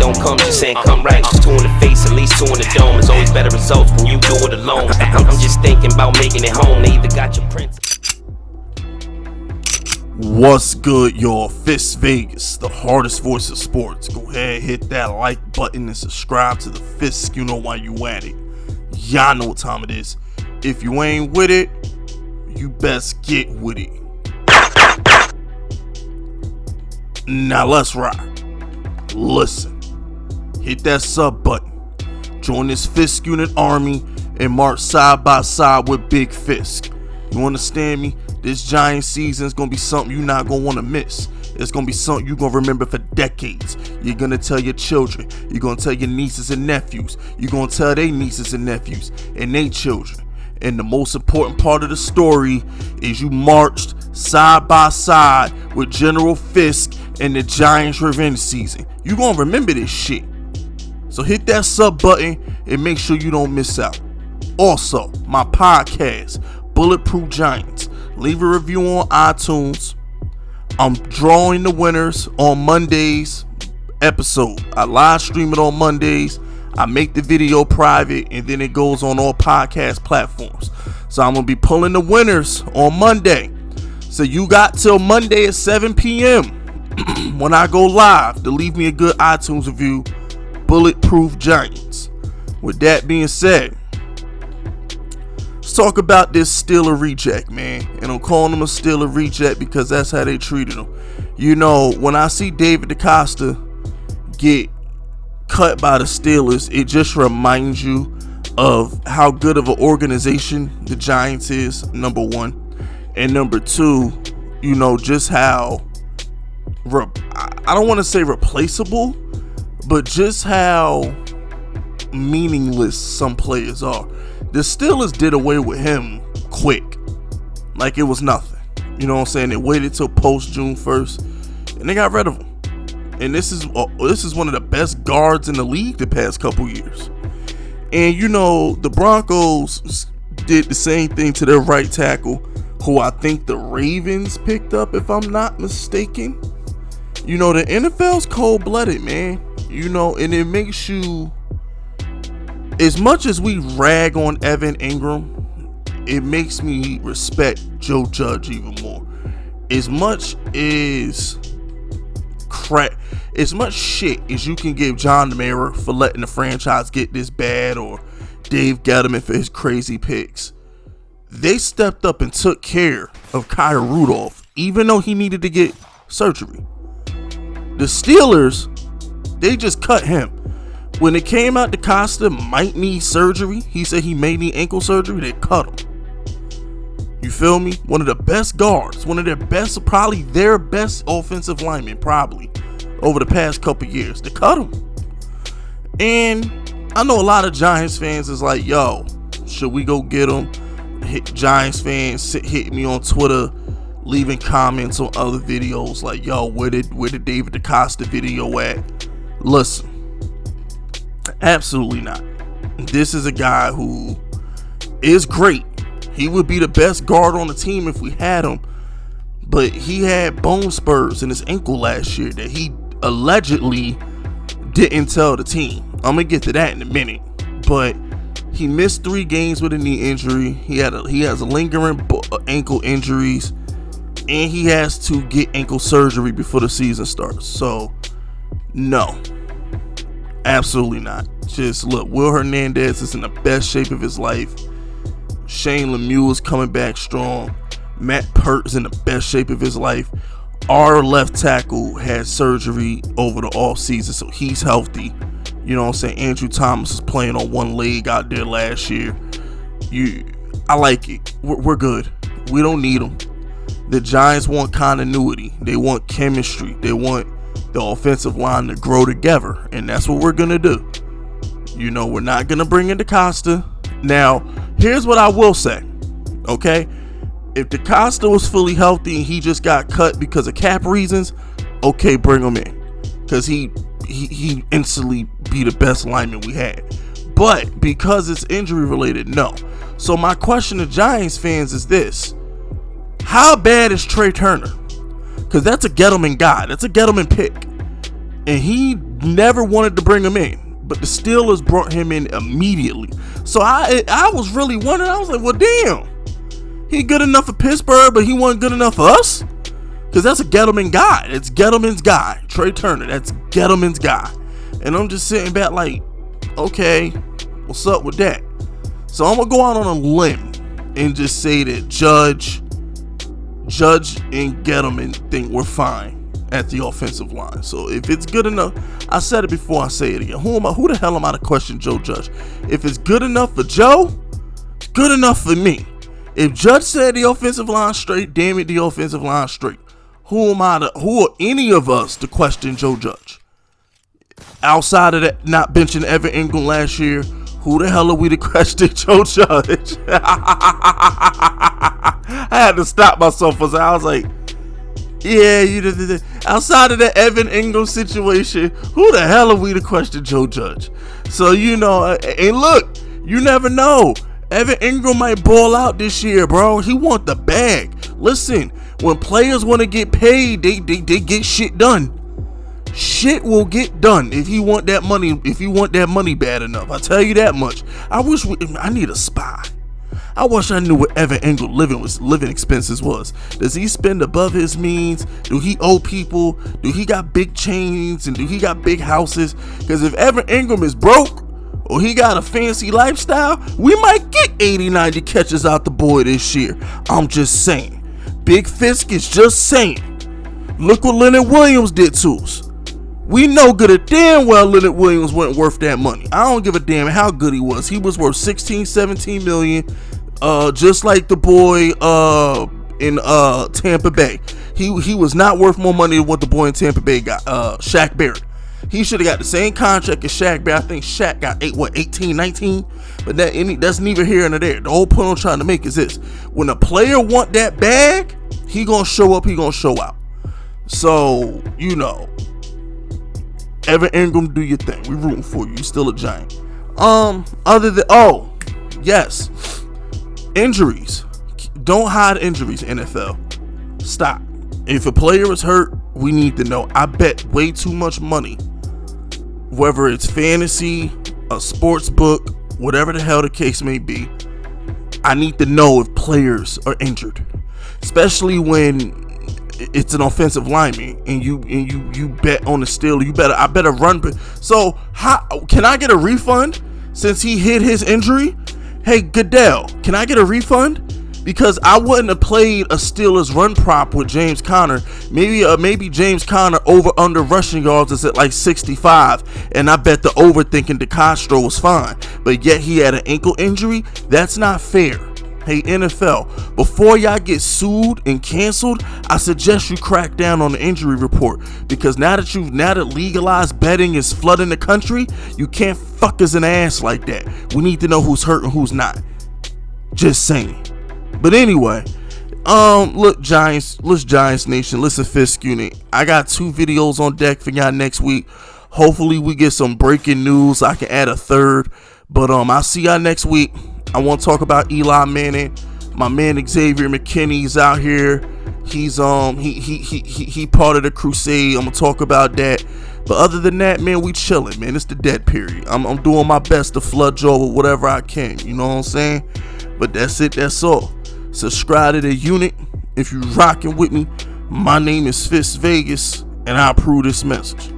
don't come, just saying come right. 2 in the face, at least 2 in the dome. It's always better results when you do it alone. I'm just thinking about making it home. They either got your prince. What's good, y'all? FISK Vegas, the hardest voice of sports. Go ahead, hit that like button and subscribe to the FISK. You know why you at it. Y'all know what time it is. If you ain't with it, you best get with it. Now let's ride. Listen, hit that sub button. Join this FISK unit army and march side by side with Big FISK. You understand me? This Giant season is going to be something you're not going to want to miss. It's going to be something you're going to remember for decades. You're going to tell your children. You're going to tell your nieces and nephews. You're going to tell their nieces and nephews and their children. And the most important part of the story is you marched side by side with General FISK in the Giants revenge season. You're going to remember this shit. So hit that sub button and make sure you don't miss out. Also, my podcast, Bulletproof Giants. Leave a review on iTunes. I'm drawing the winners on Monday's episode. I live stream it on Mondays. I make the video private and then it goes on all podcast platforms. So I'm going to be pulling the winners on Monday. So you got till Monday at 7 p.m. when I go live to leave me a good iTunes review. Bulletproof Giants. With that being said, let's talk about this Steeler reject, man. And I'm calling him a Steeler reject because that's how they treated him. You know, when I see David Decastro get cut by the Steelers, it just reminds you of how good of an organization the Giants is, number one. And number two, you know, just how, I don't want to say replaceable, but just how meaningless some players are. The Steelers did away with him quick, like it was nothing. You know what I'm saying? They waited till post June 1st, and they got rid of him. And this is one of the best guards in the league the past couple years. And you know, the Broncos did the same thing to their right tackle, who I think the Ravens picked up, if I'm not mistaken. You know, the NFL's cold-blooded, man. You know, and it makes you, as much as we rag on Evan Ingram, it makes me respect Joe Judge even more. As much shit as you can give John DeMera for letting the franchise get this bad, or Dave Gettleman for his crazy picks, they stepped up and took care of Kyle Rudolph, even though he needed to get surgery. The Steelers, they just cut him. When it came out Decastro might need surgery, he said he may need ankle surgery, they cut him. You feel me? One of the best guards, one of their best, probably their best offensive linemen, probably, over the past couple years. They cut him. And I know a lot of Giants fans is like, yo, should we go get him? Giants fans hit me on Twitter, leaving comments on other videos like, yo, where did David Decastro video at? Listen, absolutely not. This is a guy who is great. He would be the best guard on the team if we had him, but he had bone spurs in his ankle last year that he allegedly didn't tell the team. I'm gonna get to that in a minute, but he missed 3 games with a knee injury. He has a lingering ankle injuries, and he has to get ankle surgery before the season starts. So, no, absolutely not. Just look, Will Hernandez is in the best shape of his life. Shane Lemieux is coming back strong. Matt Pert is in the best shape of his life. Our left tackle had surgery over the offseason, so he's healthy. You know what I'm saying? Andrew Thomas is playing on one leg out there last year. I like it. We're good. We don't need them. The Giants want continuity. They want chemistry. They want the offensive line to grow together, and that's what we're going to do. You know, we're not going to bring in Decastro. Now, here's what I will say, okay? If Decastro was fully healthy and he just got cut because of cap reasons, okay, bring him in. Because he instantly be the best lineman we had. But because it's injury related, no. So my question to Giants fans is this: how bad is Trey Turner? Because that's a Gettleman guy. That's a Gettleman pick. And he never wanted to bring him in, but the Steelers brought him in immediately. So I was really wondering. I was like, well, damn, he good enough for Pittsburgh, but he wasn't good enough for us? Because that's a Gettleman guy. It's Gettleman's guy. Trey Turner, that's Gettleman's guy. And I'm just sitting back like, okay, what's up with that? So I'm going to go out on a limb and just say that Judge and Gettleman think we're fine at the offensive line. So if it's good enough, I said it before, I say it again. Who the hell am I to question Joe Judge? If it's good enough for Joe, it's good enough for me. If Judge said the offensive line straight, damn it, the offensive line straight. Who are any of us to question Joe Judge? Outside of that, not benching Evan Ingram last year, who the hell are we to question Joe Judge? I had to stop myself because I was like, yeah, outside of that Evan Ingram situation, who the hell are we to question Joe Judge? So, and look, you never know. Evan Ingram might ball out this year, bro. He want the bag. Listen, when players want to get paid, they get shit done. Shit will get done if you want that money. If you want that money bad enough, I tell you that much. I need a spy. I wish I knew what Evan Ingram living expenses was. Does he spend above his means? Do he owe people? Do he got big chains and do he got big houses? Because if Evan Ingram is broke or he got a fancy lifestyle, we might get 80, 90 catches out the boy this year. I'm just saying. Big FISK is just saying. Look what Leonard Williams did to us. We know good and damn well Leonard Williams wasn't worth that money. I don't give a damn how good he was. He was worth 16, 17 million. Just like the boy in Tampa Bay. He was not worth more money than what the boy in Tampa Bay got. Shaq Barrett. He should have got the same contract as Shaq Barrett. I think Shaq got 18, 19. But that's neither here nor there. The whole point I'm trying to make is this. When a player want that bag, he gonna show up, he gonna show out. So, Evan Ingram, do your thing. We rooting for you. You still a Giant. Yes. Injuries. Don't hide injuries, NFL. Stop. If a player is hurt, we need to know. I bet way too much money, whether it's fantasy, a sports book, whatever the hell the case may be. I need to know if players are injured, especially when it's an offensive lineman and you bet on the Steelers. I better run. So how can I get a refund since he hit his injury? Hey Goodell, can I get a refund? Because I wouldn't have played a Steelers run prop with James Conner. Maybe James Conner over under rushing yards is at like 65, and I bet the over thinking Decastro was fine, but yet he had an ankle injury. That's not fair. Hey NFL, before y'all get sued and canceled, I suggest you crack down on the injury report, because now that legalized betting is flooding the country, you can't fuck us an ass like that. We need to know who's hurt and who's not. Just saying. But anyway, look, Giants Nation, listen, FISK unit. I got 2 videos on deck for y'all next week. Hopefully we get some breaking news. I can add a third. But I'll see y'all next week. I want to talk about Eli Manning. My man Xavier McKinney's out here. He's he part of the crusade. I'm gonna talk about that. But other than that, man, we chilling, man. It's the dead period. I'm doing my best to flood y'all with whatever I can. You know what I'm saying? But that's it. That's all. Subscribe to the unit if you rocking with me. My name is FISK Vegas, and I approve this message.